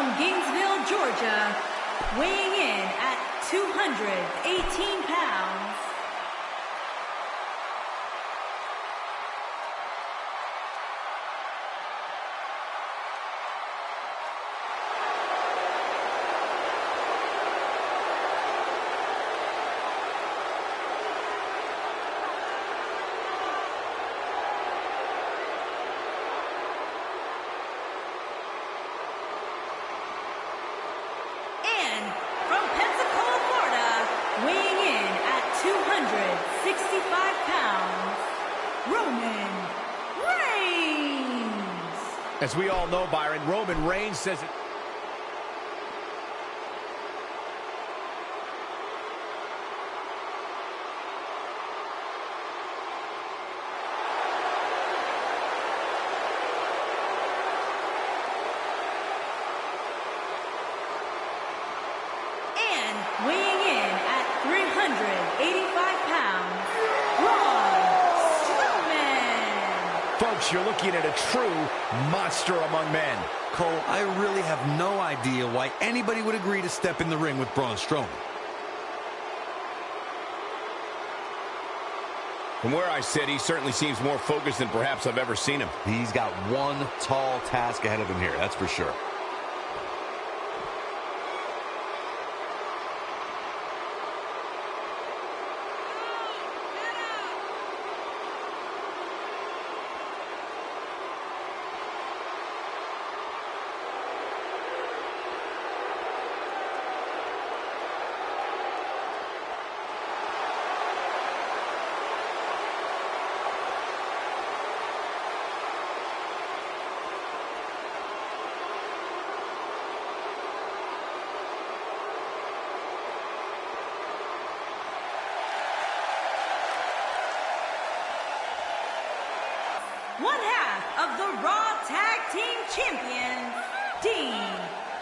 from Gainesville, Georgia, weighing in at 218 pounds, from Pensacola, Florida, weighing in at 265 pounds, Roman Reigns. As we all know, Byron, Roman Reigns says it. Weighing in at 385 pounds, Braun Strowman. Folks, you're looking at a true monster among men. Cole, I really have no idea why anybody would agree to step in the ring with Braun Strowman. From where I sit, he certainly seems more focused than perhaps I've ever seen him. He's got one tall task ahead of him here, that's for sure. One half of the Raw Tag Team Champions, Dean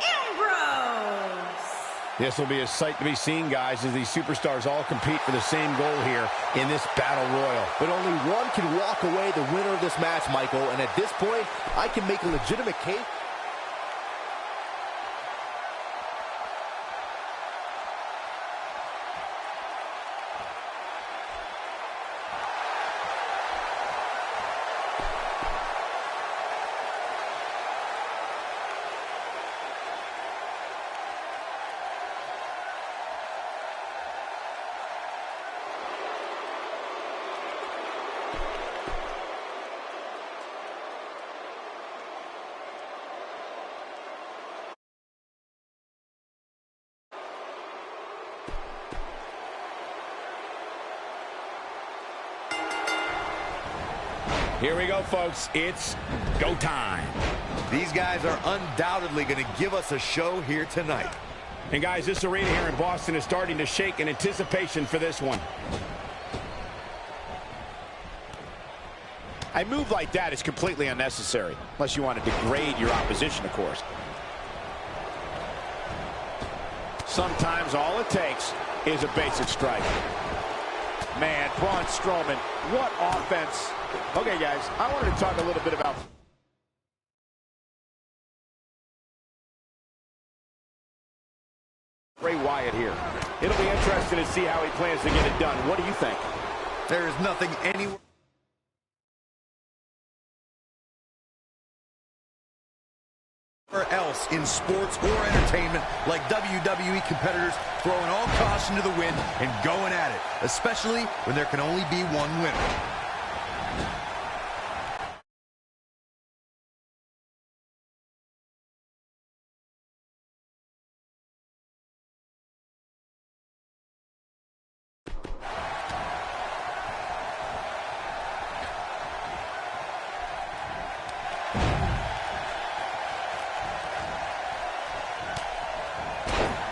Ambrose. This will be a sight to be seen, guys, as these superstars all compete for the same goal here in this battle royal. But only one can walk away the winner of this match, Michael, and at this point, I can make a legitimate case. Here we go, folks. It's go time. These guys are undoubtedly going to give us a show here tonight. And guys, this arena here in Boston is starting to shake in anticipation for this one. A move like that is completely unnecessary, unless you want to degrade your opposition, of course. Sometimes all it takes is a basic strike. Man, Braun Strowman, what offense. Okay, guys, I wanted to talk a little bit about Bray Wyatt here. It'll be interesting to see how he plans to get it done. What do you think? There is nothing anywhere else in sports or entertainment like WWE competitors throwing all caution to the wind and going at it, especially when there can only be one winner.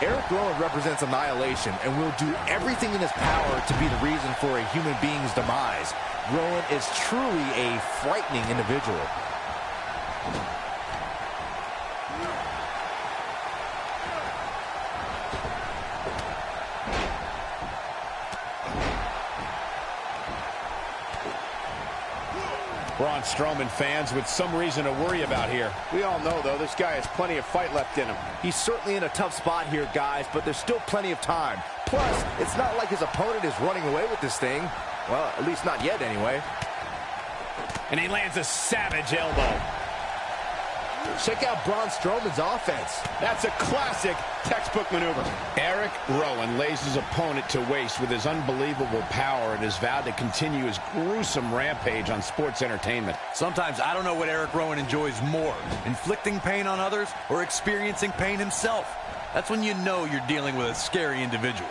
Eric Rowan represents annihilation and will do everything in his power to be the reason for a human being's demise. Rowan is truly a frightening individual. Braun Strowman fans with some reason to worry about here. We all know, though, this guy has plenty of fight left in him. He's certainly in a tough spot here, guys, but there's still plenty of time. Plus, it's not like his opponent is running away with this thing. Well, at least not yet, anyway. And he lands a savage elbow. Check out Braun Strowman's offense. That's a classic textbook maneuver. Eric Rowan lays his opponent to waste with his unbelievable power and has vowed to continue his gruesome rampage on sports entertainment. Sometimes I don't know what Eric Rowan enjoys more, inflicting pain on others or experiencing pain himself. That's when you know you're dealing with a scary individual.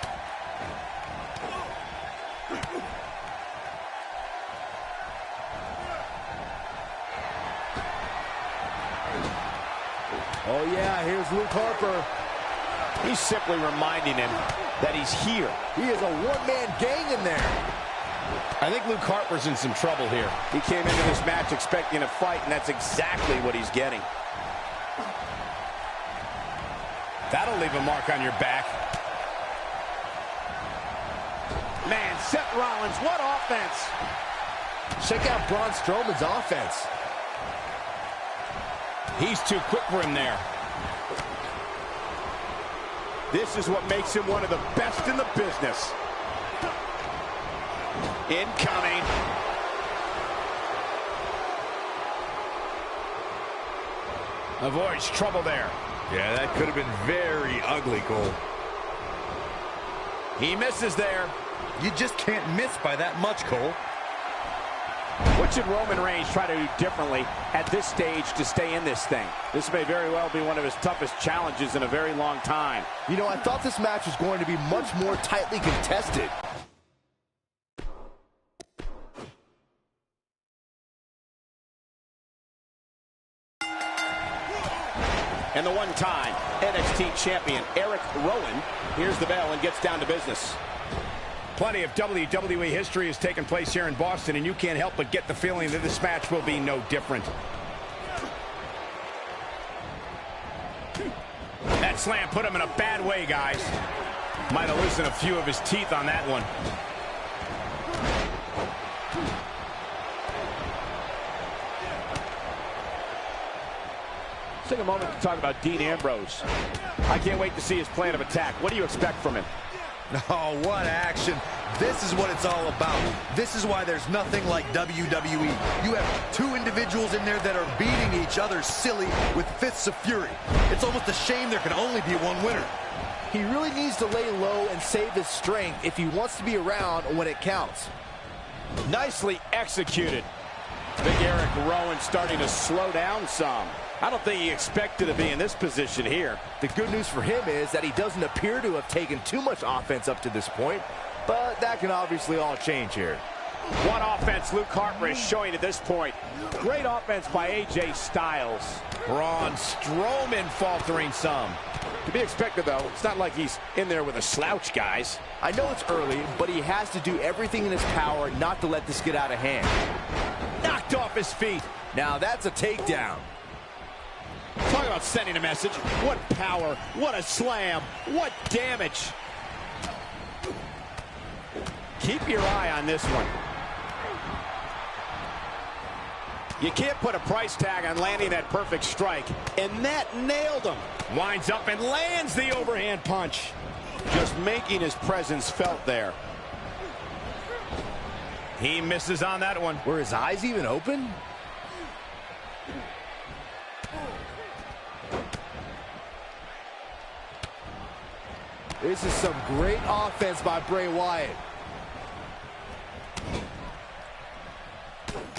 Oh, yeah, here's Luke Harper. He's simply reminding him that he's here. He is a one-man gang in there. I think Luke Harper's in some trouble here. He came into this match expecting a fight, and that's exactly what he's getting. That'll leave a mark on your back. Man, Seth Rollins, what offense! Check out Braun Strowman's offense. He's too quick for him there. This is what makes him one of the best in the business. Incoming. Avoids trouble there. Yeah, that could have been very ugly, Cole. He misses there. You just can't miss by that much, Cole. What should Roman Reigns try to do differently at this stage to stay in this thing? This may very well be one of his toughest challenges in a very long time. You know, I thought this match was going to be much more tightly contested. And the one-time NXT champion, Eric Rowan, hears the bell and gets down to business. Plenty of WWE history has taken place here in Boston, and you can't help but get the feeling that this match will be no different. That slam put him in a bad way, guys. Might have loosened a few of his teeth on that one. Let's take a moment to talk about Dean Ambrose. I can't wait to see his plan of attack. What do you expect from him? Oh, what action. This is what it's all about. This is why there's nothing like WWE. You have two individuals in there that are beating each other silly with fists of fury. It's almost a shame there can only be one winner. He really needs to lay low and save his strength if he wants to be around when it counts. Nicely executed. Big Eric Rowan starting to slow down some. I don't think he expected to be in this position here. The good news for him is that he doesn't appear to have taken too much offense up to this point, but that can obviously all change here. What offense Luke Harper is showing at this point. Great offense by AJ Styles. Braun Strowman faltering some. To be expected, though. It's not like he's in there with a slouch, guys. I know it's early, but he has to do everything in his power not to let this get out of hand. Knocked off his feet. Now that's a takedown. Talk about sending a message. What power, what a slam, what damage. Keep your eye on this one. You can't put a price tag on landing that perfect strike, and that nailed him. Winds up and lands the overhand punch. Just making his presence felt there. He misses on that one. Were his eyes even open? This is some great offense by Bray Wyatt.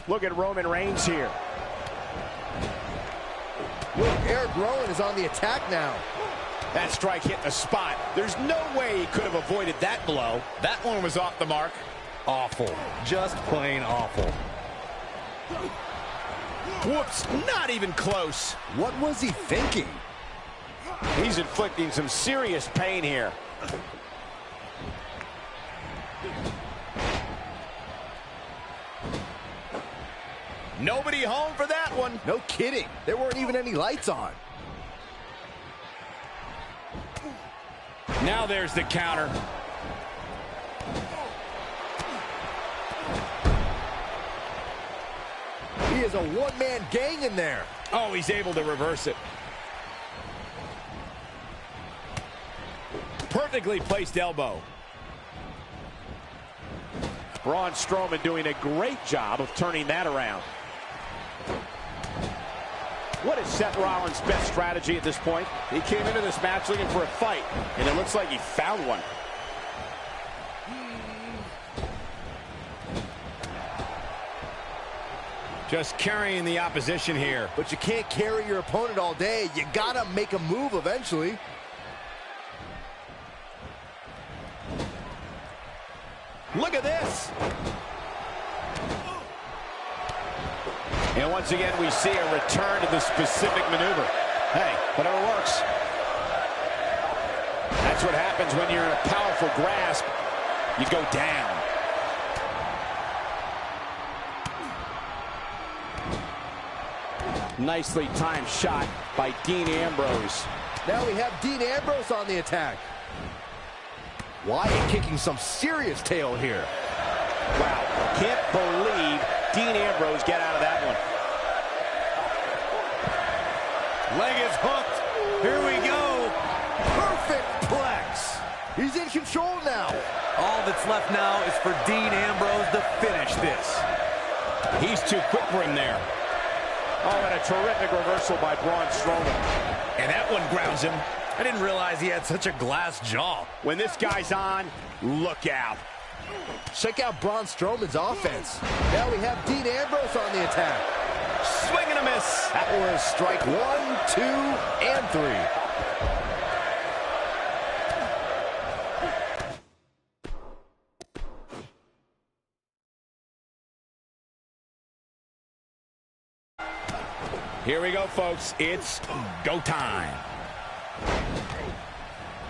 Look at Roman Reigns here. Look, Eric Rowan is on the attack now. That strike hit the spot. There's no way he could have avoided that blow. That one was off the mark. Awful. Just plain awful. Whoops, not even close. What was he thinking? He's inflicting some serious pain here. Nobody home for that one. No kidding. There weren't even any lights on. Now there's the counter. He is a one-man gang in there. Oh, he's able to reverse it. Perfectly placed elbow. Braun Strowman doing a great job of turning that around. What is Seth Rollins' best strategy at this point? He came into this match looking for a fight, and it looks like he found one. Just carrying the opposition here. But you can't carry your opponent all day. You gotta make a move eventually. Look at this. And once again, we see a return to the specific maneuver. Hey, whatever works. That's what happens when you're in a powerful grasp. You go down. Nicely timed shot by Dean Ambrose. Now we have Dean Ambrose on the attack. Wyatt kicking some serious tail here. Wow, can't believe Dean Ambrose got out of that one. Leg is hooked. Here we go. Perfect plex. He's in control now. All that's left now is for Dean Ambrose to finish this. He's too quick for him there. Oh, and a terrific reversal by Braun Strowman. And that one grounds him. I didn't realize he had such a glass jaw. When this guy's on, look out. Check out Braun Strowman's offense. Now we have Dean Ambrose on the attack. Swing and a miss. That was strike 1, 2, and 3. Here we go, folks. It's go time.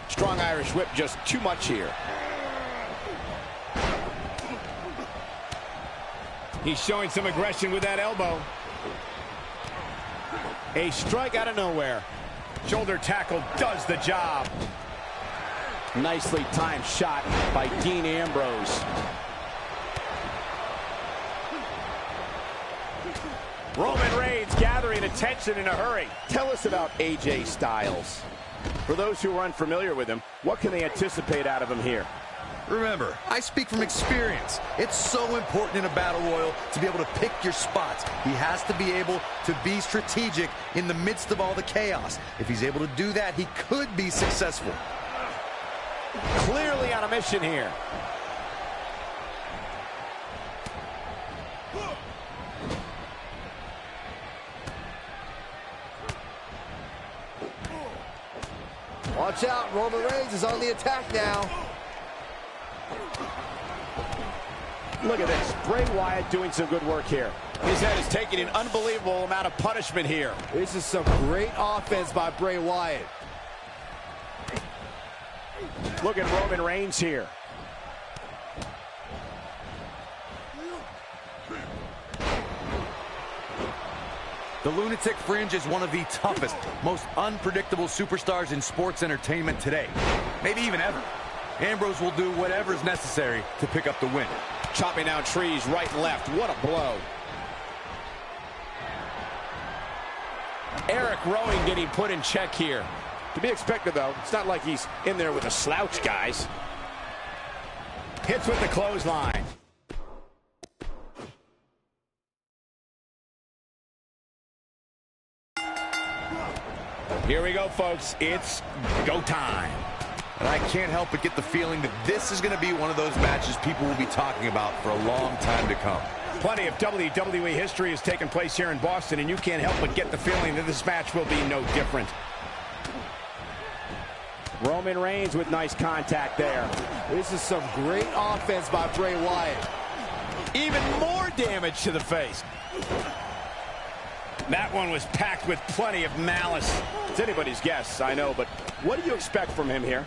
Strong Irish whip, just too much here. He's showing some aggression with that elbow. A strike out of nowhere. Shoulder tackle does the job. Nicely timed shot by Dean Ambrose. Roman Reigns gathering attention in a hurry. Tell us about AJ Styles. For those who are unfamiliar with him, what can they anticipate out of him here? Remember, I speak from experience. It's so important in a battle royal to be able to pick your spots. He has to be able to be strategic in the midst of all the chaos. If he's able to do that, he could be successful. Clearly on a mission here. Watch out, Roman Reigns is on the attack now. Look at this. Bray Wyatt doing some good work here. His head is taking an unbelievable amount of punishment here. This is some great offense by Bray Wyatt. Look at Roman Reigns here. The lunatic fringe is one of the toughest, most unpredictable superstars in sports entertainment today. Maybe even ever. Ambrose will do whatever is necessary to pick up the win. Chopping down trees right and left. What a blow. Eric Rowan getting put in check here. To be expected, though. It's not like he's in there with a slouch, guys. Hits with the clothesline. Here we go, folks. It's go time. And I can't help but get the feeling that this is going to be one of those matches people will be talking about for a long time to come. Plenty of WWE history has taken place here in Boston, and you can't help but get the feeling that this match will be no different. Roman Reigns with nice contact there. This is some great offense by Bray Wyatt. Even more damage to the face. That one was packed with plenty of malice. It's anybody's guess, I know, but what do you expect from him here?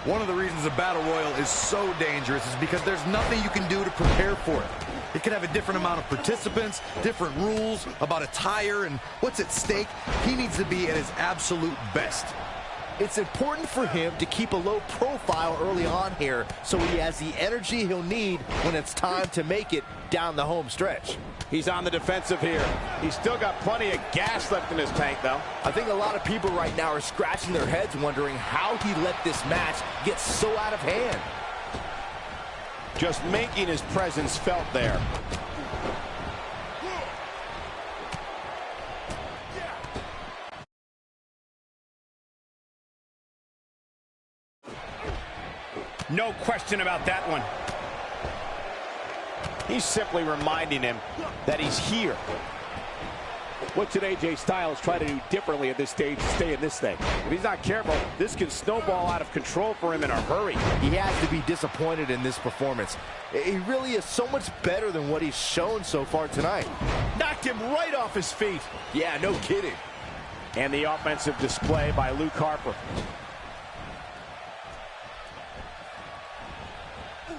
One of the reasons a battle royal is so dangerous is because there's nothing you can do to prepare for it. It could have a different amount of participants, different rules about attire and what's at stake. He needs to be at his absolute best. It's important for him to keep a low profile early on here so he has the energy he'll need when it's time to make it down the home stretch. He's on the defensive here. He's still got plenty of gas left in his tank, though. I think a lot of people right now are scratching their heads wondering how he let this match get so out of hand. Just making his presence felt there. No question about that one. He's simply reminding him that he's here. What should AJ Styles try to do differently at this stage to stay in this thing? If he's not careful, this can snowball out of control for him in a hurry. He has to be disappointed in this performance. He really is so much better than what he's shown so far tonight. Knocked him right off his feet. Yeah, no kidding. And the offensive display by Luke Harper.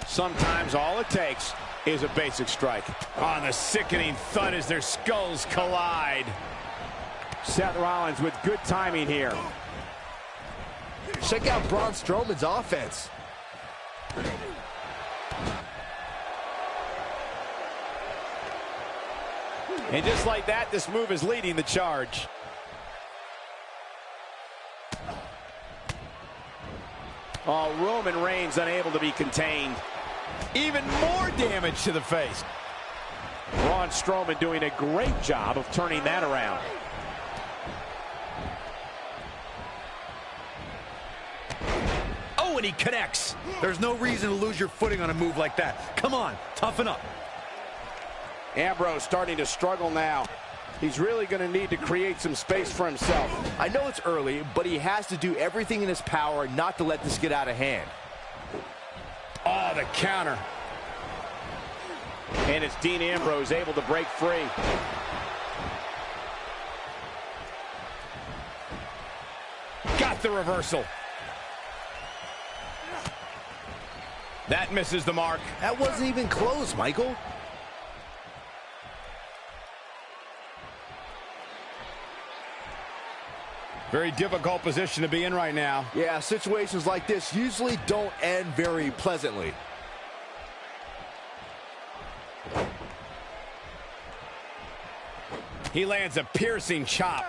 Sometimes all it takes is a basic strike. On the sickening thud as their skulls collide. Seth Rollins with good timing here. Check out Braun Strowman's offense. And just like that, this move is leading the charge. Oh, Roman Reigns unable to be contained. Even more damage to the face. Braun Strowman doing a great job of turning that around. Oh, and he connects. There's no reason to lose your footing on a move like that. Come on, toughen up. Ambrose starting to struggle now. He's really going to need to create some space for himself. I know it's early, but he has to do everything in his power not to let this get out of hand. Oh, the counter. And it's Dean Ambrose able to break free. Got the reversal. That misses the mark. That wasn't even close, Michael. Very difficult position to be in right now. Yeah, situations like this usually don't end very pleasantly. He lands a piercing chop.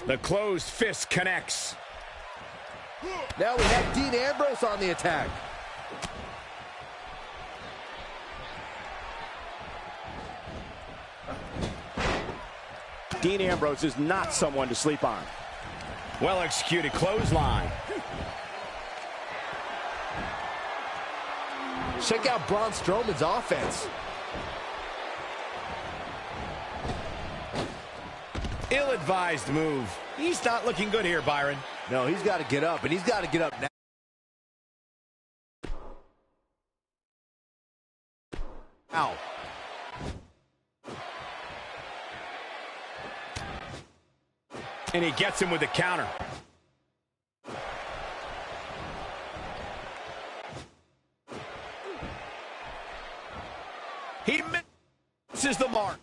The closed fist connects. Now we have Dean Ambrose on the attack. Dean Ambrose is not someone to sleep on. Well executed clothesline. Check out Braun Strowman's offense. Ill-advised move. He's not looking good here, Byron. No, he's got to get up, and he's got to get up now. Ow. And he gets him with the counter. He misses the mark.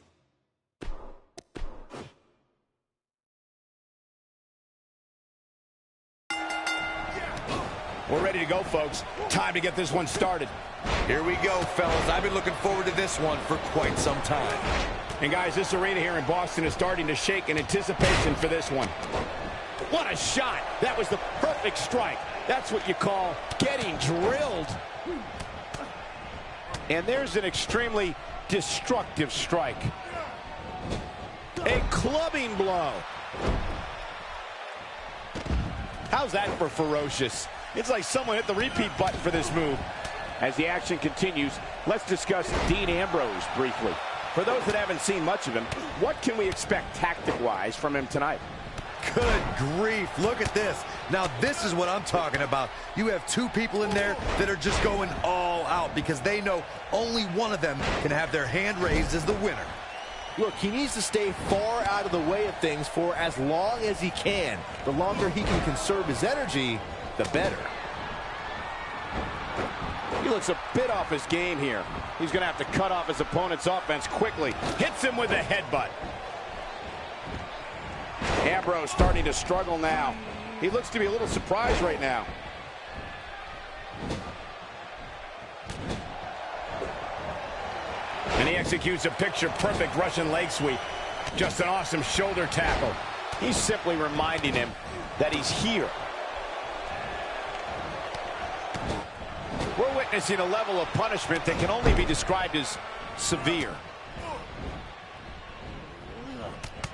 We're ready to go, folks. Time to get this one started. Here we go, fellas. I've been looking forward to this one for quite some time. And guys, this arena here in Boston is starting to shake in anticipation for this one. What a shot. That was the perfect strike. That's what you call getting drilled. And there's an extremely destructive strike. A clubbing blow. How's that for ferocious? It's like someone hit the repeat button for this move. As the action continues, let's discuss Dean Ambrose briefly. For those that haven't seen much of him, what can we expect tactic-wise from him tonight? Good grief, look at this. Now this is what I'm talking about. You have two people in there that are just going all out because they know only one of them can have their hand raised as the winner. Look, he needs to stay far out of the way of things for as long as he can. The longer he can conserve his energy, the better. He looks a bit off his game here. He's going to have to cut off his opponent's offense quickly. Hits him with a headbutt. Ambrose starting to struggle now. He looks to be a little surprised right now. And he executes a picture-perfect Russian leg sweep. Just an awesome shoulder tackle. He's simply reminding him that he's here. We're witnessing a level of punishment that can only be described as severe.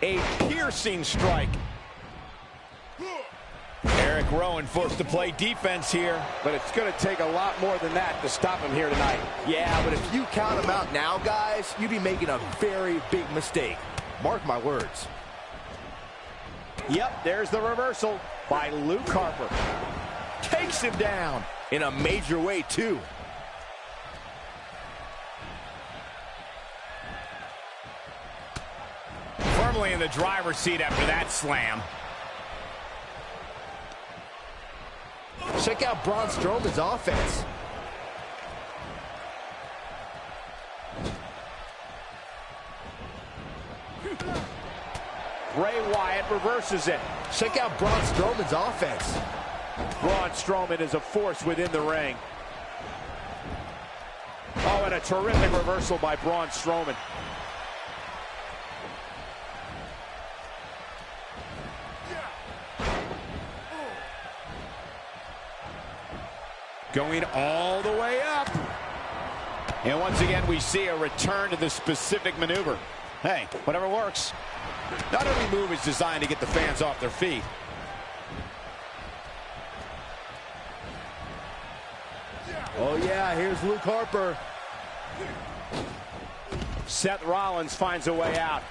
A piercing strike. Eric Rowan forced to play defense here. But it's going to take a lot more than that to stop him here tonight. Yeah, but if you count him out now, guys, you'd be making a very big mistake. Mark my words. Yep, there's the reversal by Luke Harper. Takes him down. In a major way, too. Firmly in the driver's seat after that slam. Check out Braun Strowman's offense. Bray Wyatt reverses it. Check out Braun Strowman's offense. Braun Strowman is a force within the ring. Oh, and a terrific reversal by Braun Strowman. Going all the way up. And once again, we see a return to the specific maneuver. Hey, whatever works. Not every move is designed to get the fans off their feet. Oh, yeah, here's Luke Harper. Seth Rollins finds a way out.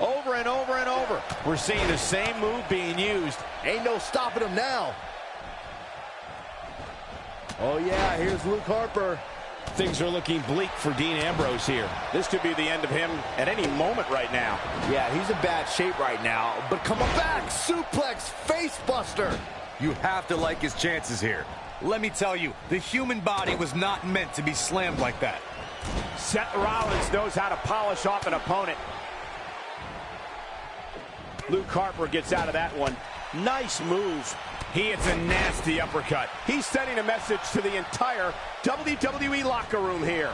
Over and over and over. We're seeing the same move being used. Ain't no stopping him now. Oh, yeah, here's Luke Harper. Things are looking bleak for Dean Ambrose here. This could be the end of him at any moment right now. Yeah, he's in bad shape right now, but coming back, suplex, face buster. You have to like his chances here. Let me tell you, the human body was not meant to be slammed like that. Seth Rollins knows how to polish off an opponent. Luke Harper gets out of that one. Nice move. He hits a nasty uppercut. He's sending a message to the entire WWE locker room here.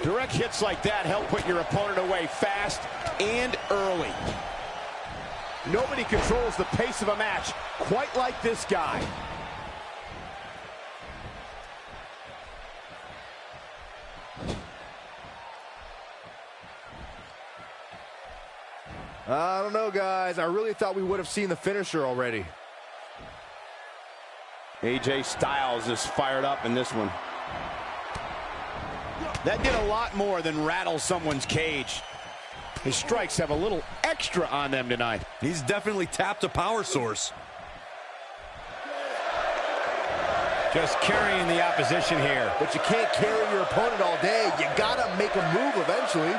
Direct hits like that help put your opponent away fast and early. Nobody controls the pace of a match quite like this guy. I don't know, guys. I really thought we would have seen the finisher already. AJ Styles is fired up in this one. That did a lot more than rattle someone's cage. His strikes have a little extra on them tonight. He's definitely tapped a power source. Just carrying the opposition here. But you can't carry your opponent all day. You gotta make a move eventually.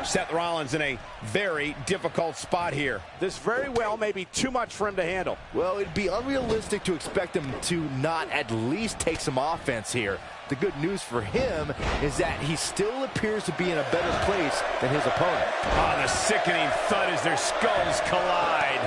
Seth Rollins in a very difficult spot here. This very well may be too much for him to handle. Well, it'd be unrealistic to expect him to not at least take some offense here. The good news for him is that he still appears to be in a better place than his opponent. Oh, the sickening thud as their skulls collide.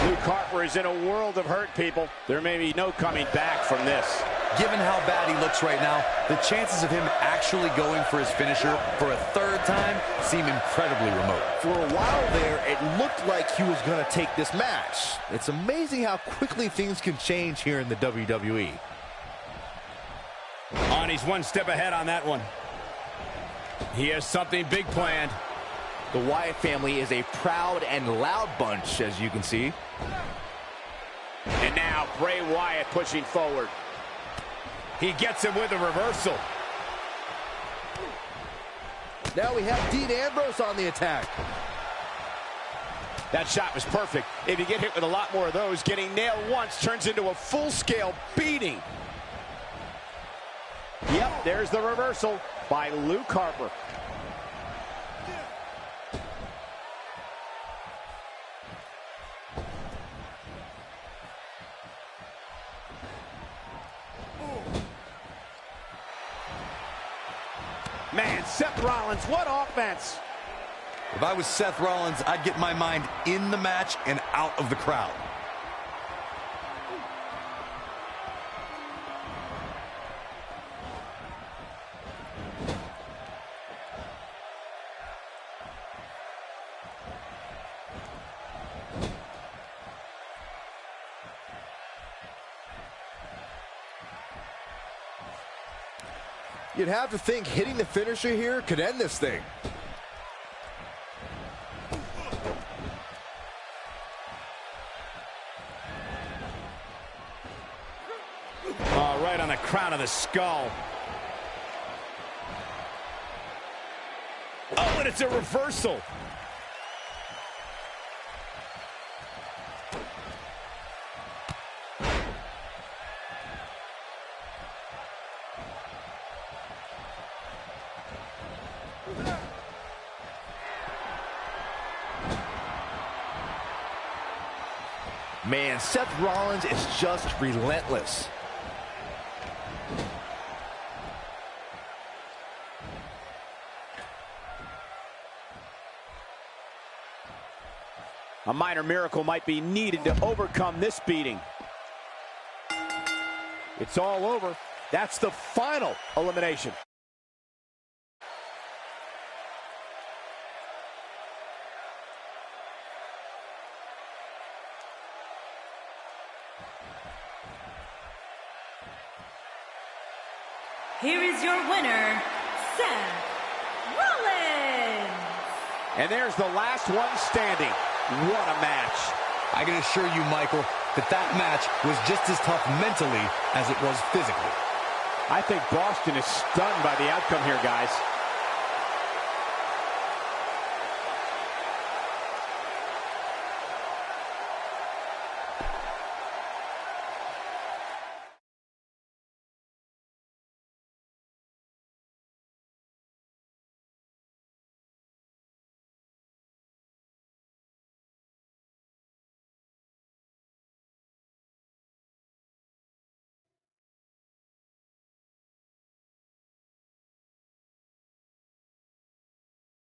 Luke Harper is in a world of hurt, people. There may be no coming back from this. Given how bad he looks right now, the chances of him actually going for his finisher for a third time seem incredibly remote. For a while there, it looked like he was going to take this match. It's amazing how quickly things can change here in the WWE. And he's one step ahead on that one. He has something big planned. The Wyatt family is a proud and loud bunch, as you can see. And now Bray Wyatt pushing forward. He gets him with a reversal. Now we have Dean Ambrose on the attack. That shot was perfect. If you get hit with a lot more of those, getting nailed once turns into a full-scale beating. Yep, there's the reversal by Luke Harper. Man, Seth Rollins, what offense! If I was Seth Rollins, I'd get my mind in the match and out of the crowd. You'd have to think hitting the finisher here could end this thing. Oh, right on the crown of the skull. Oh, and it's a reversal. Man, Seth Rollins is just relentless. A minor miracle might be needed to overcome this beating. It's all over. That's the final elimination. Here is your winner, Seth Rollins. And there's the last one standing. What a match. I can assure you, Michael, that match was just as tough mentally as it was physically. I think Boston is stunned by the outcome here, guys.